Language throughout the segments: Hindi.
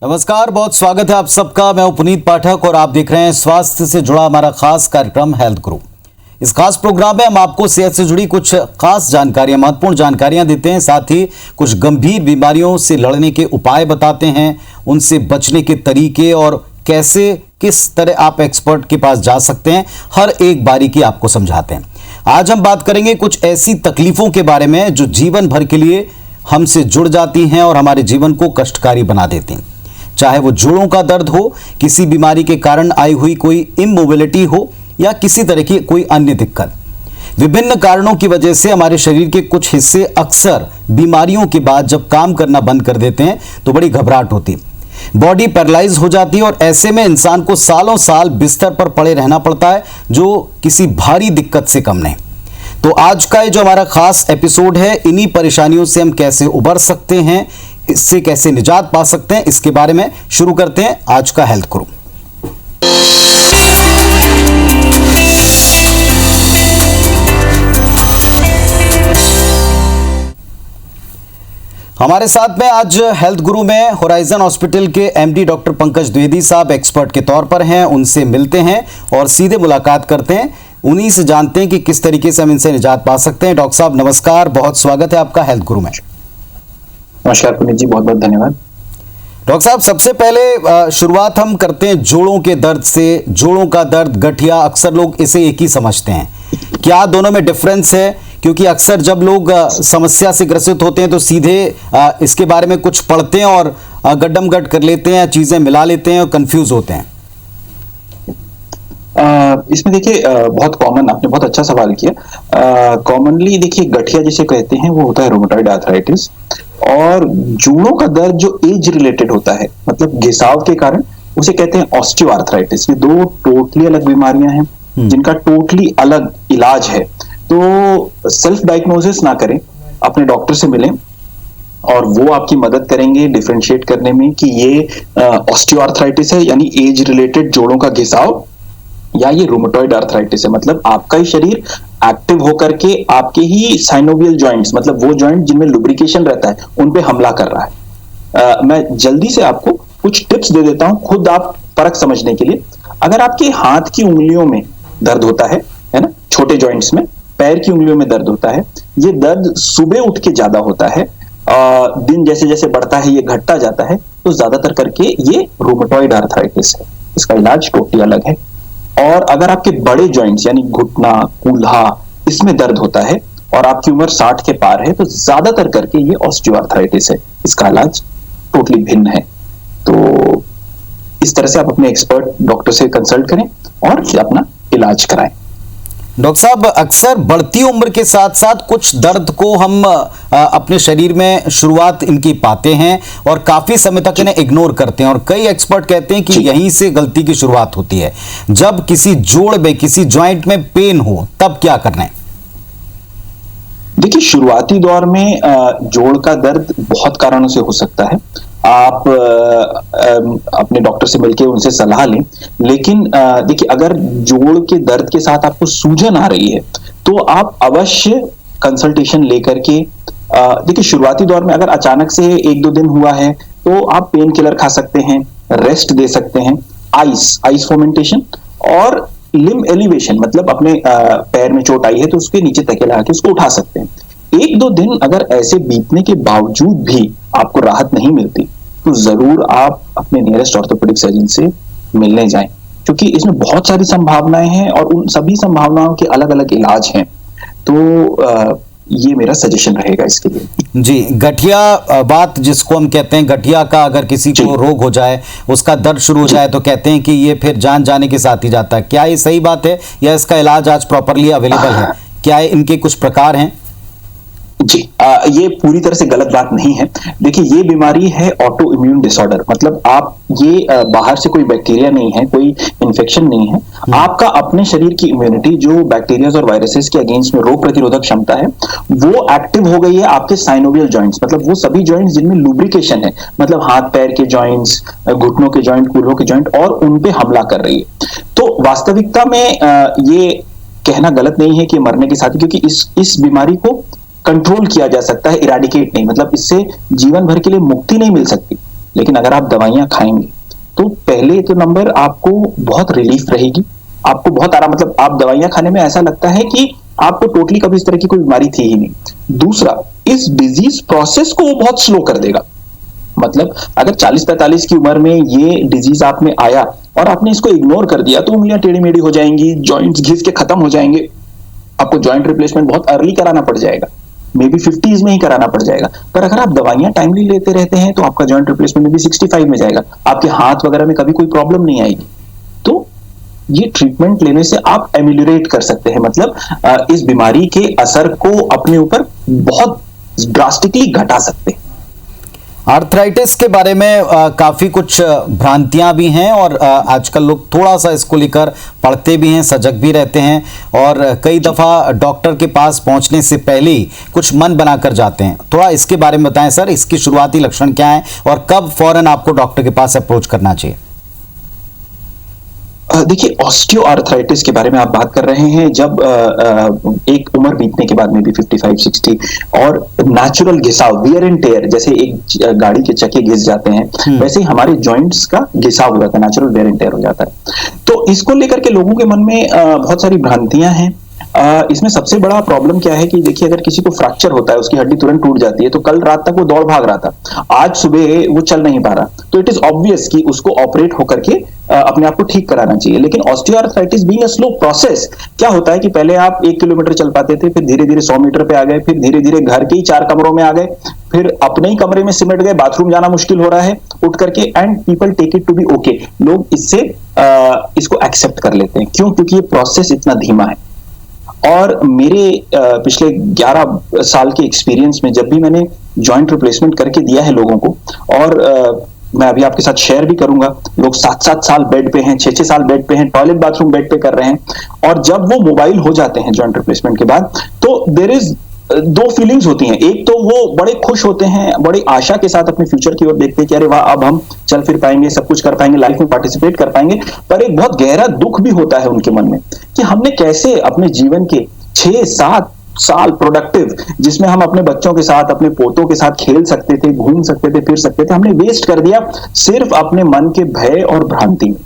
नमस्कार, बहुत स्वागत है आप सबका। मैं हूं पुनीत पाठक और आप देख रहे हैं स्वास्थ्य से जुड़ा हमारा खास कार्यक्रम हेल्थ गुरु। इस खास प्रोग्राम में हम आपको सेहत से जुड़ी कुछ खास जानकारियां, महत्वपूर्ण जानकारियां देते हैं, साथ ही कुछ गंभीर बीमारियों से लड़ने के उपाय बताते हैं, उनसे बचने के तरीके और कैसे किस तरह आप एक्सपर्ट के पास जा सकते हैं, हर एक बारीकी आपको समझाते हैं। आज हम बात करेंगे कुछ ऐसी तकलीफों के बारे में जो जीवन भर के लिए हमसे जुड़ जाती हैं और हमारे जीवन को कष्टकारी बना देती हैं। चाहे वो जोड़ों का दर्द हो, किसी बीमारी के कारण आई हुई कोई इमोबिलिटी हो या किसी तरह की कोई अन्य दिक्कत। विभिन्न कारणों की वजह से हमारे शरीर के कुछ हिस्से अक्सर बीमारियों के बाद जब काम करना बंद कर देते हैं तो बड़ी घबराहट होती है, बॉडी पैरालाइज हो जाती है और ऐसे में इंसान को सालों साल बिस्तर पर पड़े रहना पड़ता है, जो किसी भारी दिक्कत से कम नहीं। तो आज का ये जो हमारा खास एपिसोड है, इन्हीं परेशानियों से हम कैसे उबर सकते हैं, इससे कैसे निजात पा सकते हैं, इसके बारे में शुरू करते हैं आज का हेल्थ गुरु। हमारे साथ में आज हेल्थ गुरु में होराइजन हॉस्पिटल के एमडी डॉक्टर पंकज द्विवेदी साहब एक्सपर्ट के तौर पर हैं। उनसे मिलते हैं और सीधे मुलाकात करते हैं, उन्हीं से जानते हैं कि किस तरीके से हम इनसे निजात पा सकते हैं। डॉक्टर साहब नमस्कार, बहुत स्वागत है आपका हेल्थ गुरु में। नमस्कार पुनीत जी, बहुत बहुत धन्यवाद। डॉक्टर साहब, सबसे पहले शुरुआत हम करते हैं जोड़ों के दर्द से। जोड़ों का दर्द, गठिया, अक्सर लोग इसे एक ही समझते हैं। क्या दोनों में डिफरेंस है? क्योंकि अक्सर जब लोग समस्या से ग्रसित होते हैं तो सीधे इसके बारे में कुछ पढ़ते हैं और गड्डम गड कर लेते हैं, चीजें मिला लेते हैं और कंफ्यूज होते हैं। इसमें देखिए बहुत कॉमन, आपने बहुत अच्छा सवाल किया। कॉमनली देखिए गठिया जिसे कहते हैं वो होता है रोमेटॉइड आर्थराइटिस, और जोड़ों का दर्द जो एज रिलेटेड होता है, मतलब घिसाव के कारण, उसे कहते हैं ऑस्टियो आर्थराइटिस। ये दो टोटली अलग बीमारियां हैं जिनका टोटली अलग इलाज है। तो सेल्फ डायग्नोसिस ना करें, अपने डॉक्टर से मिलें और वो आपकी मदद करेंगे डिफरेंशिएट करने में कि ये ऑस्टियो आर्थराइटिस है यानी एज रिलेटेड जोड़ों का घिसाव, या ये रूमेटॉइड आर्थराइटिस है मतलब आपका ही शरीर एक्टिव होकर के आपके ही साइनोवियल जॉइंट्स, मतलब वो जॉइंट जिनमें लुब्रिकेशन रहता है, उन पे हमला कर रहा है। मैं जल्दी से आपको कुछ टिप्स दे देता हूं, खुद आप परख समझने के लिए। अगर आपके हाथ की उंगलियों में दर्द होता है ना, छोटे जॉइंट्स में, पैर की उंगलियों में दर्द होता है, ये दर्द सुबह उठ के ज्यादा होता है, दिन जैसे जैसे बढ़ता है ये घटता जाता है, तो ज्यादातर करके ये रूमेटॉइड आर्थराइटिस है। इसका इलाज टोटली अलग है। और अगर आपके बड़े जॉइंट्स यानी घुटना, कूल्हा, इसमें दर्द होता है और आपकी उम्र 60 के पार है, तो ज्यादातर करके ये ऑस्टियोआर्थराइटिस है। इसका इलाज टोटली भिन्न है। तो इस तरह से आप अपने एक्सपर्ट डॉक्टर से कंसल्ट करें और अपना इलाज कराएं। डॉक्टर साहब, अक्सर बढ़ती उम्र के साथ साथ कुछ दर्द को हम अपने शरीर में शुरुआत इनकी पाते हैं और काफी समय तक इन्हें इग्नोर करते हैं, और कई एक्सपर्ट कहते हैं कि यहीं से गलती की शुरुआत होती है। जब किसी जोड़ में, किसी जॉइंट में पेन हो, तब क्या करना है? देखिए, शुरुआती दौर में जोड़ का दर्द बहुत कारणों से हो सकता है। आप अपने डॉक्टर से मिलकर उनसे सलाह लें, लेकिन देखिए अगर जोड़ के दर्द के साथ आपको सूजन आ रही है तो आप अवश्य कंसल्टेशन लेकर के, देखिए शुरुआती दौर में अगर अचानक से 1-2 दिन हुआ है तो आप पेन किलर खा सकते हैं, रेस्ट दे सकते हैं, आइस फर्मेंटेशन और लिम्ब एलिवेशन, मतलब अपने पैर में चोट आई है तो उसके नीचे तकिया लगा के उसको उठा सकते हैं। 1-2 दिन अगर ऐसे बीतने के बावजूद भी आपको राहत नहीं मिलती तो जरूर आप अपने नियरेस्ट ऑर्थोपेडिक सर्जन से मिलने जाएं, क्योंकि इसमें बहुत सारी संभावनाएं हैं और उन सभी संभावनाओं के अलग अलग इलाज हैं। तो ये मेरा सजेशन रहेगा इसके लिए। जी, गठिया बात जिसको हम कहते हैं, गठिया का अगर किसी को रोग हो जाए, उसका दर्द शुरू हो जाए तो कहते हैं कि ये फिर जान जाने के साथ ही जाता है। क्या ये सही बात है या इसका इलाज आज प्रॉपरली अवेलेबल है? क्या इनके कुछ प्रकार हैं? जी, ये पूरी तरह से गलत बात नहीं है। देखिए, ये बीमारी है ऑटो इम्यून डिसऑर्डर, मतलब आप ये बाहर से कोई बैक्टीरिया नहीं है, कोई इन्फेक्शन नहीं है, आपका अपने शरीर की इम्यूनिटी जो बैक्टीरिया और वायरसेस के अगेंस्ट में रोग प्रतिरोधक क्षमता है वो एक्टिव हो गई है आपके साइनोवियल जॉइंट्स, मतलब वो सभी जॉइंट्स जिनमें लुब्रिकेशन है, मतलब हाथ पैर के जॉइंट्स, घुटनों के जॉइंट, कूल्हों के जॉइंट, और उन पे हमला कर रही है। तो वास्तविकता में ये कहना गलत नहीं है कि मरने के साथ, क्योंकि इस बीमारी को कंट्रोल किया जा सकता है, इराडिकेट नहीं, मतलब इससे जीवन भर के लिए मुक्ति नहीं मिल सकती, लेकिन अगर आप दवाइयां खाएंगे तो पहले तो नंबर आपको बहुत रिलीफ रहेगी, आपको बहुत आराम, मतलब आप दवाइयां खाने में ऐसा लगता है कि आपको टोटली कभी इस तरह की कोई बीमारी थी ही नहीं। दूसरा, इस डिजीज प्रोसेस को वो बहुत स्लो कर देगा। मतलब अगर 40-45 की उम्र में ये डिजीज आप में आया और आपने इसको इग्नोर कर दिया तो उंगलियां टेढ़ी मेढ़ी हो जाएंगी, जॉइंट्स घिस के खत्म हो जाएंगे, आपको जॉइंट रिप्लेसमेंट बहुत अर्ली कराना पड़ जाएगा, मे बी 50s में ही कराना पड़ जाएगा। पर अगर आप दवाइयां टाइमली लेते रहते हैं तो आपका जॉइंट रिप्लेसमेंट में भी 65 में जाएगा, आपके हाथ वगैरह में कभी कोई प्रॉब्लम नहीं आएगी। तो ये ट्रीटमेंट लेने से आप एम्यूलरेट कर सकते हैं, मतलब इस बीमारी के असर को अपने ऊपर बहुत ड्रास्टिकली घटा सकते हैं। आर्थराइटिस के बारे में काफ़ी कुछ भ्रांतियां भी हैं और आजकल लोग थोड़ा सा इसको लेकर पढ़ते भी हैं, सजग भी रहते हैं और कई दफ़ा डॉक्टर के पास पहुंचने से पहले ही कुछ मन बनाकर जाते हैं। थोड़ा इसके बारे में बताएं सर, इसकी शुरुआती लक्षण क्या हैं और कब फौरन आपको डॉक्टर के पास अप्रोच करना चाहिए? देखिए, ऑस्टियोआर्थराइटिस के बारे में आप बात कर रहे हैं जब एक उम्र बीतने के बाद में भी 55-60 और नेचुरल घिसाव, वियर एंड टेयर, जैसे एक गाड़ी के चक्के घिस जाते हैं वैसे ही हमारे जॉइंट्स का घिसाव हो जाता है, नेचुरल वियर एंड टेयर हो जाता है। तो इसको लेकर के लोगों के मन में बहुत सारी भ्रांतियां हैं। इसमें सबसे बड़ा प्रॉब्लम क्या है कि देखिए, अगर किसी को फ्रैक्चर होता है, उसकी हड्डी तुरंत टूट जाती है, तो कल रात तक वो दौड़ भाग रहा था, आज सुबह वो चल नहीं पा रहा, तो इट इज ऑब्वियस कि उसको ऑपरेट होकर के अपने आप को ठीक कराना चाहिए। लेकिन osteoarthritis being a slow process, क्या होता है कि पहले आप 1 किलोमीटर चल पाते थे, फिर धीरे धीरे 100 मीटर पे आ गए, फिर धीरे धीरे घर के ही 4 कमरों में आ गए, फिर अपने ही कमरे में सिमट गए, बाथरूम जाना मुश्किल हो रहा है उठ करके, and people take it to be okay. लोग इससे इसको एक्सेप्ट कर लेते हैं। क्यों? क्योंकि ये प्रोसेस इतना धीमा है। और मेरे पिछले 11 साल के एक्सपीरियंस में जब भी मैंने जॉइंट रिप्लेसमेंट करके दिया है लोगों को, और मैं अभी आपके साथ शेयर भी करूंगा, लोग 7-7 साल बेड पे हैं, 6-6 साल बेड पे हैं, टॉयलेट बाथरूम बेड पे कर रहे हैं, और जब वो मोबाइल हो जाते हैं जॉइंट रिप्लेसमेंट के बाद, तो देयर इज 2 फीलिंग्स होती हैं। एक तो वो बड़े खुश होते हैं, बड़ी आशा के साथ अपने फ्यूचर की ओर देखते हैं कि अरे वाह, अब हम चल फिर पाएंगे, सब कुछ कर पाएंगे, लाइफ में पार्टिसिपेट कर पाएंगे। पर एक बहुत गहरा दुख भी होता है उनके मन में कि हमने कैसे अपने जीवन के 6-7 साल प्रोडक्टिव, जिसमें हम अपने बच्चों के साथ, अपने पोतों के साथ खेल सकते थे, घूम सकते थे, फिर सकते थे, हमने वेस्ट कर दिया सिर्फ अपने मन के भय और भ्रांति में।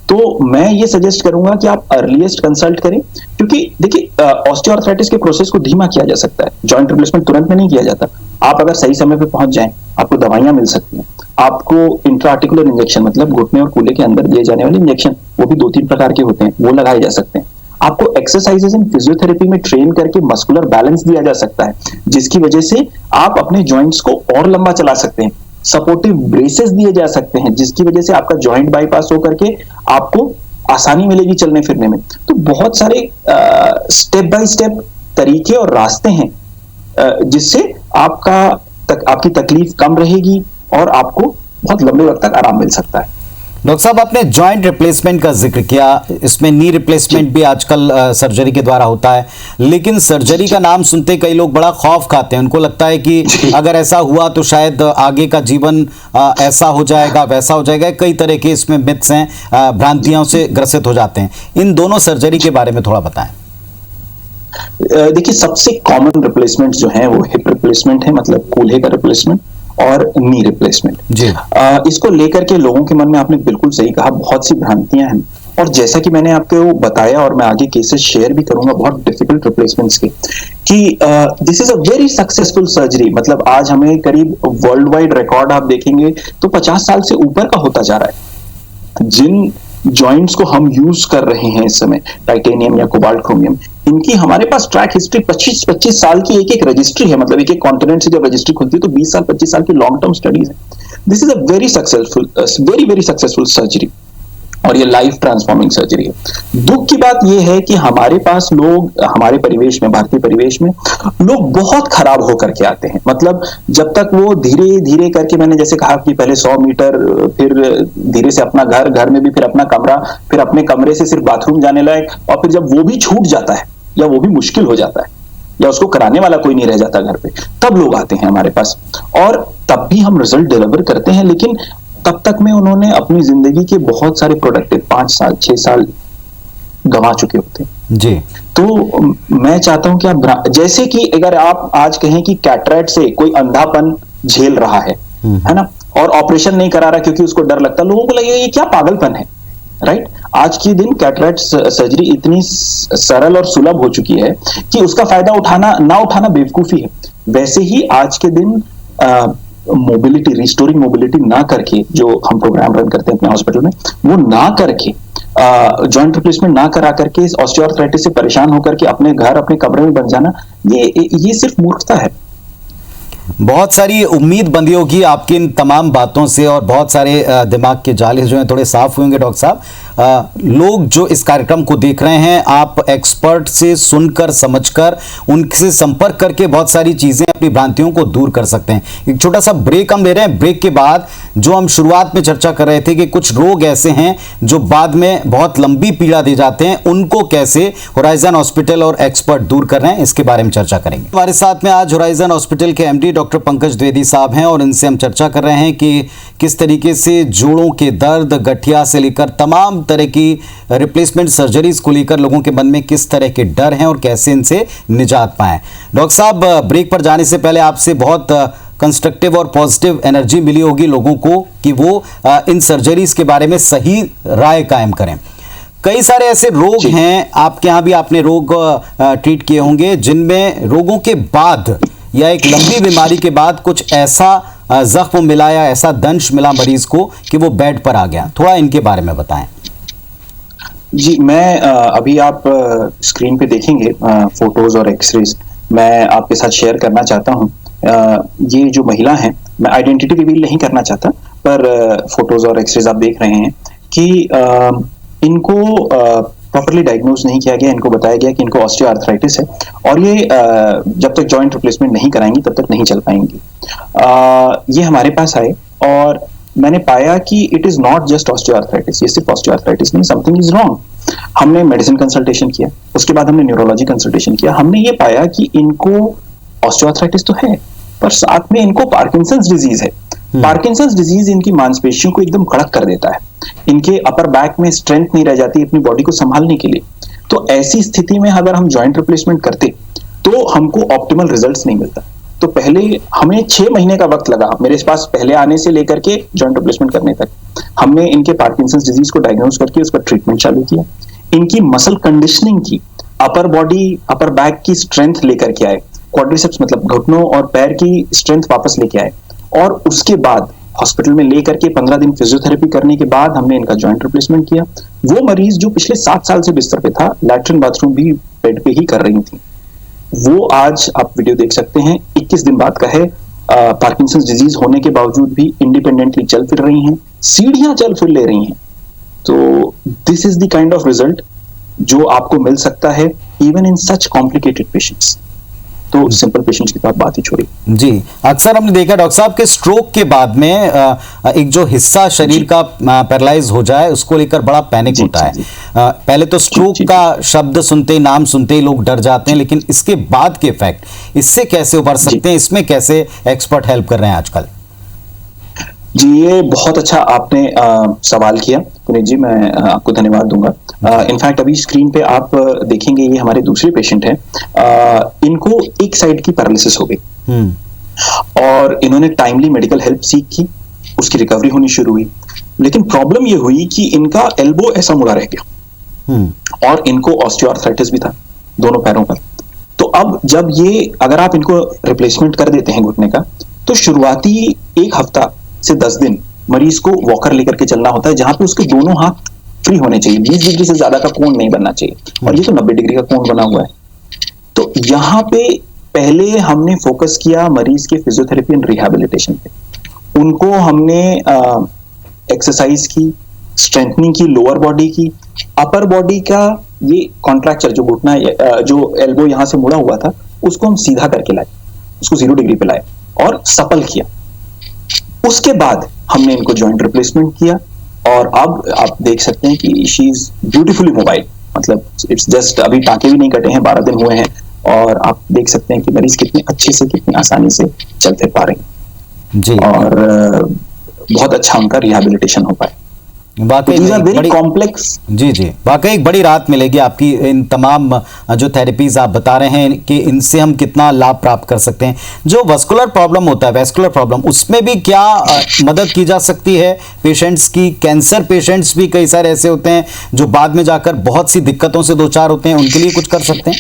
तो मैं ये सजेस्ट करूंगा कि आप अर्लीस्ट कंसल्ट करें, क्योंकि देखिए, ऑस्टियोआर्थराइटिस के प्रोसेस को धीमा किया जा सकता है, जॉइंट रिप्लेसमेंट तुरंत में नहीं किया जाता। आप अगर सही समय पे पहुंच जाएं, आपको दवाइयां मिल सकती हैं, आपको इंट्राआर्टिकुलर इंजेक्शन, मतलब घुटने और कूल्हे के अंदर दिए जाने वाले इंजेक्शन, वो भी 2-3 प्रकार के होते हैं, वो लगाए जा सकते हैं। आपको एक्सरसाइजेस एंड फिजियोथेरेपी में ट्रेन करके मस्कुलर बैलेंस दिया जा सकता है, जिसकी वजह से आप अपने जॉइंट्स को और लंबा चला सकते हैं। सपोर्टिव ब्रेसेस दिए जा सकते हैं, जिसकी वजह से आपका जॉइंट बाईपास होकर के आपको आसानी मिलेगी चलने फिरने में। तो बहुत सारे स्टेप बाय स्टेप तरीके और रास्ते हैं जिससे आपकी तकलीफ कम रहेगी और आपको बहुत लंबे वक्त तक आराम मिल सकता है। डॉक्टर साहब, आपने जॉइंट रिप्लेसमेंट का जिक्र किया, इसमें नी रिप्लेसमेंट भी आजकल सर्जरी के द्वारा होता है, लेकिन सर्जरी का नाम सुनते कई लोग बड़ा खौफ खाते हैं। उनको लगता है कि अगर ऐसा हुआ तो शायद आगे का जीवन ऐसा हो जाएगा, वैसा हो जाएगा। कई तरह के इसमें मिथ्स हैं, भ्रांतियों से ग्रसित हो जाते हैं। इन दोनों सर्जरी के बारे में थोड़ा बताएं। देखिए, सबसे कॉमन रिप्लेसमेंट जो है वो हिप रिप्लेसमेंट है, मतलब कूल्हे का रिप्लेसमेंट, और नी रिप्लेसमेंट जी। इसको लेकर के लोगों के मन में, आपने बिल्कुल सही कहा, बहुत सी भ्रांतियां हैं। और जैसा कि मैंने आपको बताया और मैं आगे केसेस शेयर भी करूंगा बहुत डिफिकल्ट रिप्लेसमेंट्स के, कि this is a very successful surgery. मतलब आज हमें करीब वर्ल्ड वाइड रिकॉर्ड आप देखेंगे तो 50 साल से ऊपर का होता जा रहा है। जिन जॉइंट्स को हम यूज कर रहे हैं इस समय, टाइटेनियम या कोबाल्ट क्रोमियम, इनकी हमारे पास ट्रैक हिस्ट्री 25-25 साल की एक रजिस्ट्री है। मतलब एक कॉन्टिनेंट से जब रजिस्ट्री खुलती है तो 20 साल 25 साल की लॉन्ग टर्म स्टडीज है। This is a very successful surgery, और ये लाइफ ट्रांसफॉर्मिंग सर्जरी है। दुख की बात यह है कि हमारे पास लोग, हमारे परिवेश में, भारतीय परिवेश में लोग बहुत खराब होकर के आते हैं। मतलब जब तक वो धीरे धीरे करके, मैंने जैसे कहा कि पहले 100 मीटर, फिर धीरे से अपना घर में भी फिर अपना कमरा, फिर अपने कमरे से सिर्फ बाथरूम जाने लायक, और फिर जब वो भी छूट जाता है या वो भी मुश्किल हो जाता है या उसको कराने वाला कोई नहीं रह जाता घर पे, तब लोग आते हैं हमारे पास, और तब भी हम रिजल्ट डिलीवर करते हैं। लेकिन तब तक में उन्होंने अपनी जिंदगी के बहुत सारे प्रोडक्टिव 5 साल 6 साल गंवा चुके होते हैं जी। तो मैं चाहता हूं कि आप, जैसे कि अगर आप आज कहें कि कैटरेक्ट से कोई अंधापन झेल रहा है ना, और ऑपरेशन नहीं करा रहा क्योंकि उसको डर लगता, लोगों को लगेगा ये क्या पागलपन है, राइट। आज के दिन कैटरेक्ट सर्जरी इतनी सरल और सुलभ हो चुकी है कि उसका फायदा उठाना ना उठाना बेवकूफी है। वैसे ही आज के दिन मोबिलिटी, रिस्टोरिंग मोबिलिटी ना करके, जो हम प्रोग्राम रन करते हैं अपने हॉस्पिटल में, वो ना करके, जॉइंट रिप्लेसमेंट ना करा करके ऑस्टियोआर्थराइटिस से परेशान होकर के अपने घर, अपने कमरे में बन जाना, ये सिर्फ मूर्खता है। बहुत सारी उम्मीद बंधी होगी आपकी इन तमाम बातों से, और बहुत सारे दिमाग के जाले जो हैं थोड़े साफ होंगे डॉक्टर साहब। लोग जो इस कार्यक्रम को देख रहे हैं, आप एक्सपर्ट से सुनकर, समझकर, उनसे संपर्क करके बहुत सारी चीजें, अपनी भ्रांतियों को दूर कर सकते हैं। एक छोटा सा ब्रेक हम ले रहे हैं। ब्रेक के बाद जो हम शुरुआत में चर्चा कर रहे थे कि कुछ रोग ऐसे हैं जो बाद में बहुत लंबी पीड़ा दे जाते हैं, उनको कैसे होराइजन हॉस्पिटल और एक्सपर्ट दूर कर रहे हैं, इसके बारे में चर्चा करेंगे। हमारे साथ में आज होराइजन हॉस्पिटल के एमडी डॉक्टर पंकज द्विवेदी साहब हैं, और इनसे हम चर्चा कर रहे हैं कि किस तरीके से जोड़ों के दर्द, गठिया से लेकर तमाम तरह की रिप्लेसमेंट सर्जरीज को लेकर लोगों के मन में किस तरह के डर हैं और कैसे इनसे निजात पाएं। डॉक्टर साहब, ब्रेक पर जाने से पहले आपसे बहुत कंस्ट्रक्टिव और पॉजिटिव एनर्जी मिली होगी लोगों को कि वो इन सर्जरीज के बारे में सही राय कायम करें। कई सारे ऐसे रोग हैं, आपके यहाँ भी आपने रोग ट्रीट किए होंगे, जिनमें रोगों के बाद या एक लंबी बीमारी के बाद कुछ ऐसा जख्म मिला या ऐसा दंश मिला मरीज को कि वो बेड पर आ गया। थोड़ा इनके बारे में बताएं। जी, मैं अभी आप स्क्रीन पे देखेंगे फोटोज और एक्सरेज, मैं आपके साथ शेयर करना चाहता हूँ। ये जो महिला है, मैं आइडेंटिटी रिवील नहीं करना चाहता, पर फोटोज और एक्सरेज आप देख रहे हैं कि इनको प्रॉपर्ली डायग्नोज नहीं किया गया। इनको बताया गया कि इनको ऑस्टियोआर्थराइटिस है, और ये जब तक जॉइंट रिप्लेसमेंट नहीं कराएंगी तब तक नहीं चल पाएंगी। ये हमारे पास आए और मैंने पाया कि it is not just osteoarthritis, ये सिर्फ ऑस्टियोआर्थराइटिस नहीं, समथिंग इज रॉन्ग। हमने मेडिसिन कंसल्टेशन किया, उसके बाद हमने न्यूरोलॉजी कंसल्टेशन किया। हमने ये पाया कि इनको ऑस्टियोआर्थराइटिस तो है, पर साथ में इनको पार्किंसंस डिजीज है। पार्किंसंस डिजीज इनकी मांसपेशियों को एकदम कड़क कर देता है, इनके अपर बैक में स्ट्रेंथ नहीं रह जाती अपनी बॉडी को संभालने के लिए। तो ऐसी स्थिति में अगर हम जॉइंट रिप्लेसमेंट करते तो हमको ऑप्टिमल रिजल्ट्स नहीं मिलता। तो पहले हमें 6 महीने का वक्त लगा मेरे पास, पहले आने से लेकर के जॉइंट रिप्लेसमेंट करने तक। हमने इनके पार्किंसंस डिजीज को डायग्नोज करके उसका ट्रीटमेंट चालू किया, इनकी मसल कंडीशनिंग की, अपर बॉडी, अपर बैक की स्ट्रेंथ लेकर के आए, क्वाड्रिसेप्स मतलब घुटनों और पैर की स्ट्रेंथ वापस लेके आए, और उसके बाद हॉस्पिटल में लेकर के 15 दिन फिजियोथेरेपी करने के बाद हमने इनका जॉइंट रिप्लेसमेंट किया। वो मरीज जो पिछले 7 साल से बिस्तर पे था, लैट्रिन बाथरूम भी बेड पे ही कर रही थी, वो आज आप वीडियो देख सकते हैं 21 दिन बाद का है। पार्किंसंस डिजीज होने के बावजूद भी इंडिपेंडेंटली चल फिर रही हैं, सीढ़ियां चल फिर ले रही हैं। तो this is the kind of result जो आपको मिल सकता है even in such complicated patients. तो सिंपल पेशेंट्स की तो आप बात ही छोड़िए। जी, अक्सर हमने देखा डॉक्टर साहब के स्ट्रोक के बाद में एक जो हिस्सा शरीर का पैरालाइज हो जाए, उसको लेकर बड़ा पैनिक होता है। पहले तो स्ट्रोक का शब्द सुनते ही, नाम सुनते ही लोग डर जाते हैं, लेकिन इसके बाद के इफेक्ट, इससे कैसे उबर सकते हैं, इसमें कैसे एक्सपर्ट हेल्प कर रहे हैं आजकल? जी, ये बहुत अच्छा आपने सवाल किया पुनीत जी, मैं आपको धन्यवाद दूंगा। इनफैक्ट अभी स्क्रीन पे आप देखेंगे, ये हमारे दूसरे पेशेंट हैं। इनको एक साइड की पैरालिसिस हो गई और इन्होंने टाइमली मेडिकल हेल्प सीख की, उसकी रिकवरी होनी शुरू हुई। लेकिन प्रॉब्लम ये हुई कि इनका एल्बो ऐसा मुड़ा रह गया और इनको ऑस्टियोआर्थराइटिस भी था दोनों पैरों पर। तो अब जब ये, अगर आप इनको रिप्लेसमेंट कर देते हैं घुटने का, तो शुरुआती 1 हफ्ता से 10 दिन मरीज को वॉकर लेकर के चलना होता है, जहां पे उसके दोनों हाथ फ्री होने चाहिए, 20 डिग्री से ज्यादा का कोण नहीं बनना चाहिए, और ये तो 90 डिग्री का कोण बना हुआ है। तो यहाँ पे पहले हमने फोकस किया मरीज के फिजियोथेरेपी एंड रिहैबिलिटेशन पे। उनको हमने एक्सरसाइज की, स्ट्रेंथनिंग की लोअर बॉडी की, अपर बॉडी का ये कॉन्ट्रैक्चर जो घुटना, जो एल्बो यहाँ से मुड़ा हुआ था, उसको हम सीधा करके लाए, उसको 0 डिग्री पे लाए और सपल किया। उसके बाद हमने इनको जॉइंट रिप्लेसमेंट किया, और अब आप देख सकते हैं कि शी इज ब्यूटीफुली मोबाइल, मतलब इट्स जस्ट, अभी टाँके भी नहीं कटे हैं, 12 दिन हुए हैं, और आप देख सकते हैं कि मरीज कितने अच्छे से, कितनी आसानी से चल फिर पा रहे हैं जी, और बहुत अच्छा उनका रिहैबिलिटेशन हो पाए। वाकई दीज आर में वेरी बड़ी कॉम्प्लेक्स। जी जी, वाकई एक बड़ी राहत मिलेगी आपकी इन तमाम जो थेरेपीज आप बता रहे हैं कि इनसे हम कितना लाभ प्राप्त कर सकते हैं। जो वस्कुलर प्रॉब्लम होता है, वैस्कुलर प्रॉब्लम, उसमें भी क्या मदद की जा सकती है पेशेंट्स की? कैंसर पेशेंट्स भी कई सारे ऐसे होते हैं जो बाद में जाकर बहुत सी दिक्कतों से दो चार होते हैं, उनके लिए कुछ कर सकते हैं?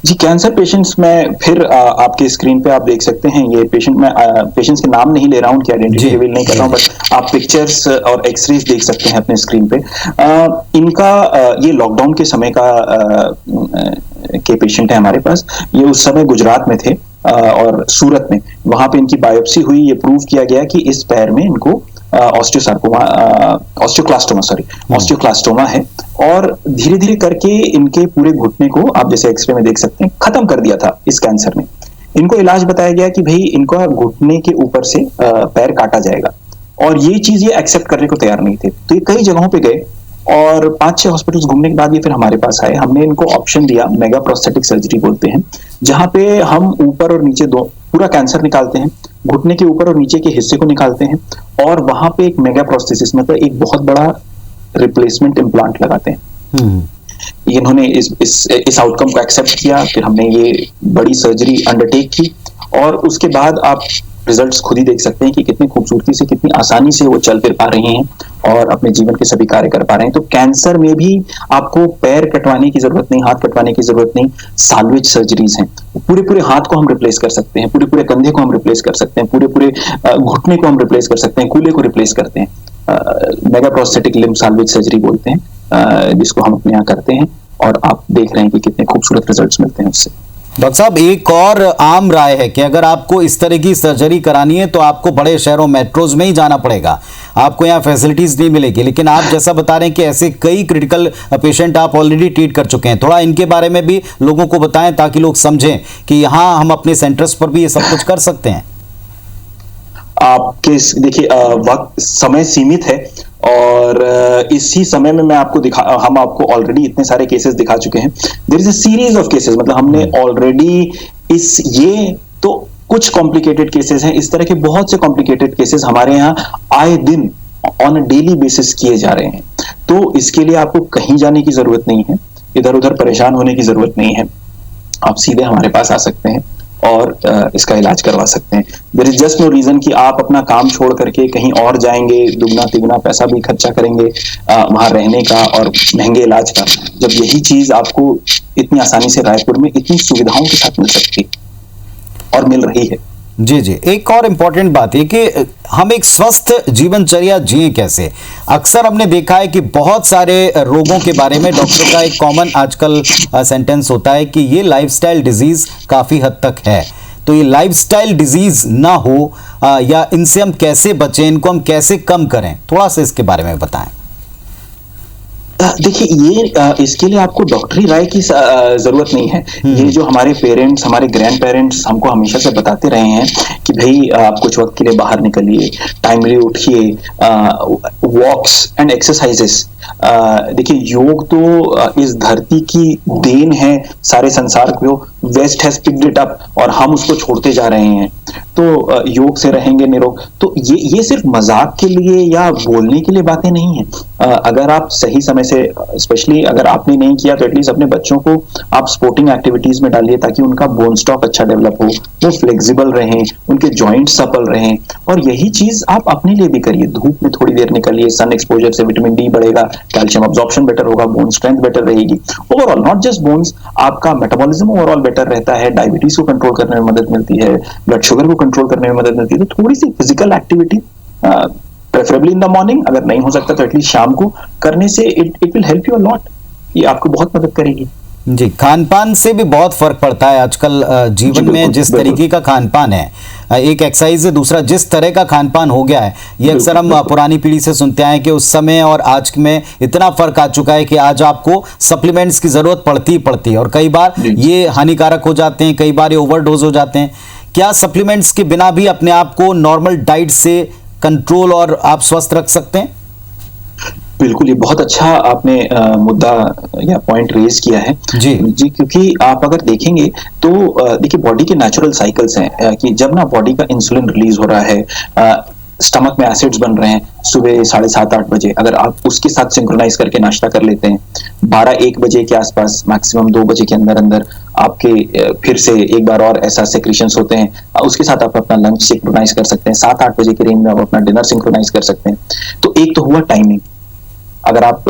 जी, कैंसर पेशेंट्स में फिर आपके स्क्रीन पे आप देख सकते हैं ये पेशेंट, मैं पेशेंट्स के नाम नहीं ले रहा हूँ, उनकी आइडेंटिटी जी रिवील नहीं कर रहा हूँ, बट आप पिक्चर्स और एक्सरेज देख सकते हैं अपने स्क्रीन पे। इनका ये लॉकडाउन के समय का के पेशेंट है हमारे पास। ये उस समय गुजरात में थे और सूरत में, वहां पे इनकी बायोप्सी हुई। ये प्रूव किया गया कि इस पैर में इनको ऑस्टियोक्लास्टोमा है, और धीरे धीरे करके इनके पूरे घुटने को आप जैसे एक्सरे में देख सकते हैं खत्म कर दिया था इस कैंसर ने। इनको इलाज बताया गया कि भाई इनको घुटने के ऊपर से पैर काटा जाएगा, और ये चीज ये एक्सेप्ट करने को तैयार नहीं थे। तो ये कई जगहों पे गए और 5-6 हॉस्पिटल्स घूमने के बाद ये फिर हमारे पास आए। हमने इनको ऑप्शन दिया, मेगा प्रोस्थेटिक सर्जरी बोलते हैं, जहां पे हम ऊपर और नीचे दो पूरा कैंसर निकालते हैं, घुटने के ऊपर और नीचे के हिस्से को निकालते हैं, और वहां पे एक मेगा प्रोस्थेसिस मतलब एक बहुत बड़ा रिप्लेसमेंट इम्प्लांट लगाते हैं। इन्होंने इस आउटकम को एक्सेप्ट किया। फिर हमने ये बड़ी सर्जरी अंडरटेक की, और उसके बाद आप रिजल्ट्स खुद ही देख सकते हैं कि कितनी खूबसूरती से, कितनी आसानी से वो चल फिर पा रहे हैं और अपने जीवन के सभी कार्य कर पा रहे हैं। तो कैंसर में भी आपको पैर कटवाने की जरूरत नहीं, हाथ कटवाने की जरूरत नहीं, साल्वेज सर्जरीज हैं। पूरे पूरे हाथ को हम रिप्लेस कर सकते हैं, पूरे पूरे कंधे को हम रिप्लेस कर सकते हैं, पूरे पूरे घुटने को हम रिप्लेस कर सकते हैं, कूल्हे को रिप्लेस करते हैं। Mega prosthetic limb salvage surgery बोलते हैं, जिसको हम अपने यहाँ करते हैं, और आप देख रहे हैं कि कितने खूबसूरत रिजल्ट्स मिलते हैं उससे। डॉक्टर साहब, एक और आम राय है कि अगर आपको इस तरह की सर्जरी करानी है तो आपको बड़े शहरों मेट्रोज में ही जाना पड़ेगा, आपको यहाँ फैसिलिटीज नहीं मिलेगी। लेकिन आप जैसा बता रहे हैं कि ऐसे कई क्रिटिकल पेशेंट आप ऑलरेडी ट्रीट कर चुके हैं, थोड़ा इनके बारे में भी लोगों को बताएं ताकि लोग समझें कि यहाँ हम अपने सेंटर्स पर भी ये सब कुछ कर सकते हैं। आपके देखिए वक्त समय सीमित है, और इसी समय में मैं आपको हम आपको ऑलरेडी इतने सारे केसेस दिखा चुके हैं। There is a series of cases, मतलब हमने ऑलरेडी ये तो कुछ कॉम्प्लिकेटेड केसेस हैं, इस तरह के बहुत से कॉम्प्लिकेटेड केसेस हमारे यहाँ आए दिन ऑन अ डेली बेसिस किए जा रहे हैं। तो इसके लिए आपको कहीं जाने की जरूरत नहीं है, इधर उधर परेशान होने की जरूरत नहीं है। आप सीधे हमारे पास आ सकते हैं और इसका इलाज करवा सकते हैं। There is just no reason कि आप अपना काम छोड़ करके कहीं और जाएंगे, दुगना तिगुना पैसा भी खर्चा करेंगे वहां रहने का और महंगे इलाज का, जब यही चीज आपको इतनी आसानी से रायपुर में इतनी सुविधाओं के साथ मिल सकती और मिल रही है। जी जी, एक और इम्पॉर्टेंट बात है कि हम एक स्वस्थ जीवनचर्या जिए कैसे। अक्सर हमने देखा है कि बहुत सारे रोगों के बारे में डॉक्टर का एक कॉमन आजकल सेंटेंस होता है कि ये लाइफस्टाइल डिजीज काफ़ी हद तक है। तो ये लाइफस्टाइल डिजीज ना हो या इनसे हम कैसे बचें, इनको हम कैसे कम करें, थोड़ा सा इसके बारे में बताएं। देखिए, ये इसके लिए आपको डॉक्टरी राय की जरूरत नहीं है। ये जो हमारे पेरेंट्स, हमारे ग्रैंड पेरेंट्स हमको हमेशा से बताते रहे हैं कि भाई आप कुछ वक्त के लिए बाहर निकलिए, टाइमली उठिए, वॉक्स एंड एक्सरसाइजेस। देखिए, योग तो इस धरती की देन है सारे संसार को, west has picked it up, और हम उसको छोड़ते जा रहे हैं। तो योग से रहेंगे निरोग। तो ये सिर्फ मजाक के लिए या बोलने के लिए बातें नहीं है। अगर आप सही समय से, स्पेशली अगर आपने नहीं किया तो एटलीस्ट अपने बच्चों को आप स्पोर्टिंग एक्टिविटीज में डालिए, ताकि उनका बोन स्टॉक अच्छा डेवलप हो, वो फ्लेक्सिबल रहें, उनके जॉइंट्स सपल रहें। और यही चीज आप अपने लिए भी करिए। धूप में थोड़ी देर निकलिए, सन एक्सपोजर से विटामिन डी बढ़ेगा, कैल्शियम अब्जॉर्प्शन बेटर होगा, बोन स्ट्रेंथ बेटर रहेगी। ओवरऑल नॉट जस्ट बोन्स, आपका मेटाबॉलिज्म ओवरऑल बेटर रहता है, डायबिटीज को कंट्रोल करने में मदद मिलती है, ब्लड शुगर को कंट्रोल करने में मदद मिलती है। तो थोड़ी सी physical activity preferably in the morning, अगर नहीं हो सकता तो एटलीस्ट शाम को करने से it will help you a lot. ये आपको बहुत मदद करेगी। जी, खान पान से भी बहुत फर्क पड़ता है आजकल जीवन में। जिस तरीके का खान पान है, एक एक्सरसाइज है, दूसरा जिस तरह का खान पान हो गया है, ये अक्सर हम पुरानी पीढ़ी से सुनते आए कि उस समय और आज में इतना फर्क आ चुका है कि आज आपको सप्लीमेंट्स की जरूरत पड़ती है, और कई बार ये हानिकारक हो जाते हैं, कई बार ये ओवरडोज हो जाते हैं। क्या सप्लीमेंट्स के बिना भी अपने आप को नॉर्मल डाइट से कंट्रोल और आप स्वस्थ रख सकते हैं? बिल्कुल, ये बहुत अच्छा आपने मुद्दा या पॉइंट रेज किया है जी, क्योंकि आप अगर देखेंगे तो देखिए, बॉडी के नेचुरल साइकिल्स हैं कि जब ना बॉडी का इंसुलिन रिलीज हो रहा है, स्टमक में एसिड्स बन रहे हैं सुबह 7:30-8 बजे, अगर आप उसके साथ सिंक्रोनाइज करके नाश्ता कर लेते हैं 12-1 बजे के आसपास, मैक्सिमम 2 बजे के अंदर अंदर आपके फिर से एक बार और ऐसा सेक्रेशंस होते हैं, उसके साथ आप अपना लंच सिंक्रोनाइज कर सकते हैं, 7-8 बजे के रेंज में आप अपना डिनर सिंक्रोनाइज कर सकते हैं। तो एक तो हुआ टाइमिंग, अगर आप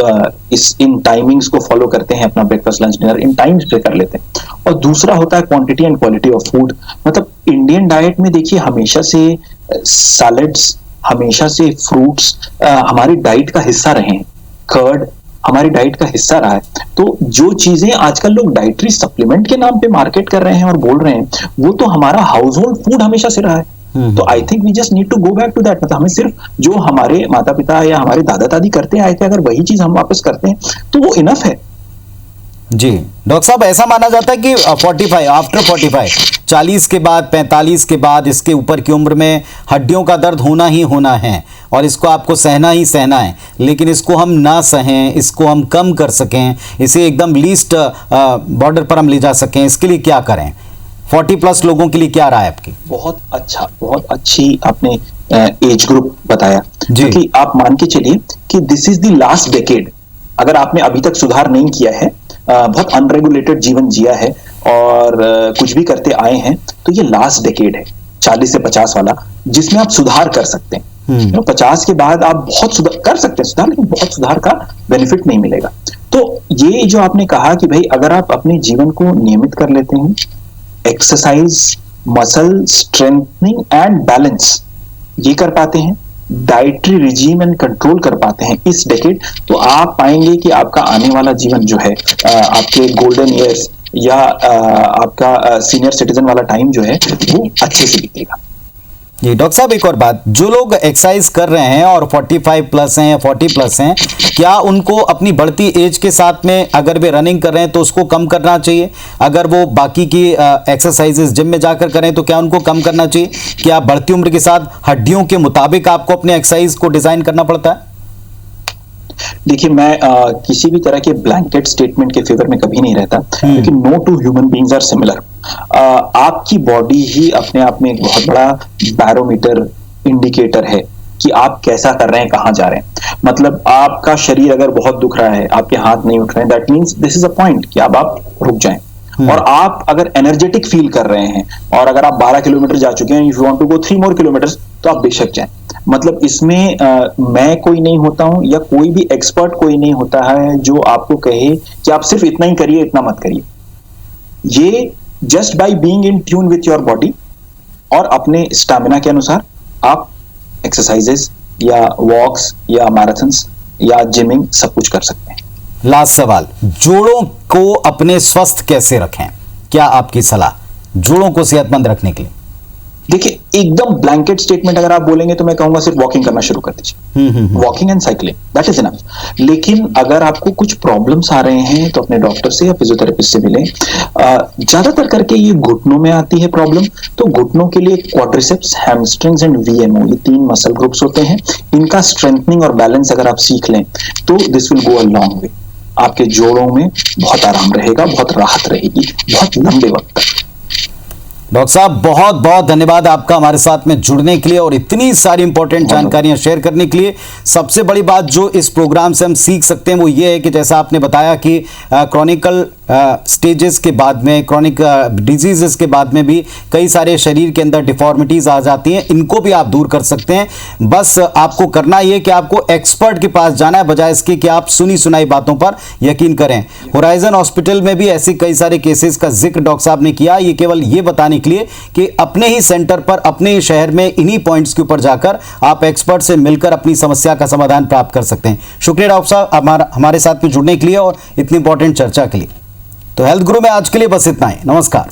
इन टाइमिंग्स को फॉलो करते हैं, अपना ब्रेकफास्ट लंच डिनर इन टाइम्स पे कर लेते हैं। और दूसरा होता है quantity and quality of food. मतलब इंडियन डाइट में देखिए हमेशा से सैलेड्स, हमेशा से फ्रूट्स हमारी डाइट का हिस्सा रहे हैं, कर्ड हमारी डाइट का हिस्सा रहा है। तो जो चीजें आजकल लोग डाइटरी सप्लीमेंट के नाम पे मार्केट कर रहे हैं और बोल रहे हैं, वो तो हमारा हाउस होल्ड फूड हमेशा से रहा है। तो I think we just need to go back to that. मतलब हमें सिर्फ जो हमारे माता पिता या हमारे दादा दादी करते आए थे, अगर वही चीज हम वापस करते हैं तो वो इनफ है। जी डॉक्टर साहब, ऐसा माना जाता है कि 45 आफ्टर 45 40 के बाद 45 के बाद इसके ऊपर की उम्र में हड्डियों का दर्द होना ही होना है और इसको आपको सहना ही सहना है। लेकिन इसको हम ना सहें, इसको हम कम कर सकें, इसे एकदम लीस्ट बॉर्डर पर हम ले जा सकें, इसके लिए क्या करें? 40+ लोगों के लिए क्या राय आपकी? बहुत अच्छा, बहुत अच्छी आपने एज ग्रुप बताया, क्योंकि आप मान के चलिए कि this is the last decade. अगर आपने अभी तक सुधार नहीं किया है, बहुत अनरेगुलेटेड जीवन जिया है और कुछ भी करते आए हैं, तो ये लास्ट डेकेड है 40 से 50 वाला, जिसमें आप सुधार कर सकते हैं। 50 के बाद आप बहुत सुधार कर सकते हैं सुधार, लेकिन बहुत सुधार का बेनिफिट नहीं मिलेगा। तो ये जो आपने कहा कि भाई अगर आप अपने जीवन को नियमित कर लेते हैं, exercise, muscle strengthening and balance ये कर पाते हैं, डाइटरी रिजीम एंड कंट्रोल कर पाते हैं इस डेकेड, तो आप पाएंगे कि आपका आने वाला जीवन जो है, आपके गोल्डन ईयर्स या आपका सीनियर सिटीजन वाला टाइम जो है, वो अच्छे से बीतेगा। जी डॉक्टर साहब, एक और बात, जो लोग एक्सरसाइज कर रहे हैं और 45+ हैं या 40+ हैं, क्या उनको अपनी बढ़ती एज के साथ में अगर वे रनिंग कर रहे हैं तो उसको कम करना चाहिए? अगर वो बाकी की एक्सरसाइजेस जिम में जाकर करें तो क्या उनको कम करना चाहिए? क्या बढ़ती उम्र के साथ हड्डियों के मुताबिक आपको अपने एक्सरसाइज को डिजाइन करना पड़ता है? देखिए, मैं किसी भी तरह के ब्लैंकेट स्टेटमेंट के फेवर में कभी नहीं रहता, लेकिन no two human beings are similar. आपकी बॉडी ही अपने आप में एक बहुत बड़ा बैरोमीटर, इंडिकेटर है कि आप कैसा कर रहे हैं, कहां जा रहे हैं। मतलब आपका शरीर अगर बहुत दुख रहा है, आपके हाथ नहीं उठ रहे हैं, that means this is a point कि अब आप रुक जाएं। और आप अगर एनर्जेटिक फील कर रहे हैं और अगर आप 12 किलोमीटर जा चुके हैं, if you want to go 3 more kilometres, तो आप बेशक जाएं। मतलब इसमें मैं कोई नहीं होता हूं या कोई भी एक्सपर्ट कोई नहीं होता है जो आपको कहे कि आप सिर्फ इतना ही करिए, इतना मत करिए। ये just by being in tune with your body और अपने स्टैमिना के अनुसार आप एक्सरसाइजेस या वॉक्स या मैराथन्स या जिमिंग सब कुछ कर सकते हैं। लास्ट सवाल, जोड़ों को अपने स्वस्थ कैसे रखें? क्या आपकी सलाह जोड़ों को सेहतमंद रखने के लिए? देखिए, एकदम ब्लैंकेट स्टेटमेंट अगर आप बोलेंगे तो मैं कहूंगा सिर्फ वॉकिंग करना शुरू कर दीजिए, walking and cycling, that is enough. लेकिन अगर आपको कुछ प्रॉब्लम्स आ रहे हैं तो अपने डॉक्टर से या फिजियोथेरेपिस्ट से मिलें। ज्यादातर करके ये घुटनों में आती है प्रॉब्लम, तो घुटनों के लिए क्वाड्रिसेप्स, हैमस्ट्रिंग्स एंड वीएमओ, ये 3 मसल ग्रुप्स होते हैं। इनका स्ट्रेंथनिंग और बैलेंस अगर आप सीख लें तो this will go a long way. आपके जोड़ों में बहुत आराम रहेगा, बहुत राहत रहेगी, बहुत लंबे वक्त तक। डॉक्टर साहब, बहुत बहुत धन्यवाद आपका हमारे साथ में जुड़ने के लिए और इतनी सारी इंपॉर्टेंट जानकारियां शेयर करने के लिए। सबसे बड़ी बात जो इस प्रोग्राम से हम सीख सकते हैं वो ये है कि जैसा आपने बताया कि क्रॉनिकल स्टेजेस के बाद में, क्रॉनिक डिजीजेस के बाद में भी कई सारे शरीर के अंदर डिफॉर्मिटीज आ जाती हैं, इनको भी आप दूर कर सकते हैं। बस आपको करना ये कि आपको एक्सपर्ट के पास जाना है, बजाय इसके कि आप सुनी सुनाई बातों पर यकीन करें। होराइजन हॉस्पिटल में भी ऐसे कई सारे केसेस का जिक्र डॉक्टर साहब ने किया, ये केवल ये बताने के लिए कि अपने ही सेंटर पर, अपने ही शहर में इन्हीं पॉइंट्स के ऊपर जाकर आप एक्सपर्ट से मिलकर अपनी समस्या का समाधान प्राप्त कर सकते हैं। शुक्रिया डॉक्टर साहब हमारे साथ में जुड़ने के लिए और इतनी इंपॉर्टेंट चर्चा के लिए। तो हेल्थ गुरु में आज के लिए बस इतना ही। नमस्कार।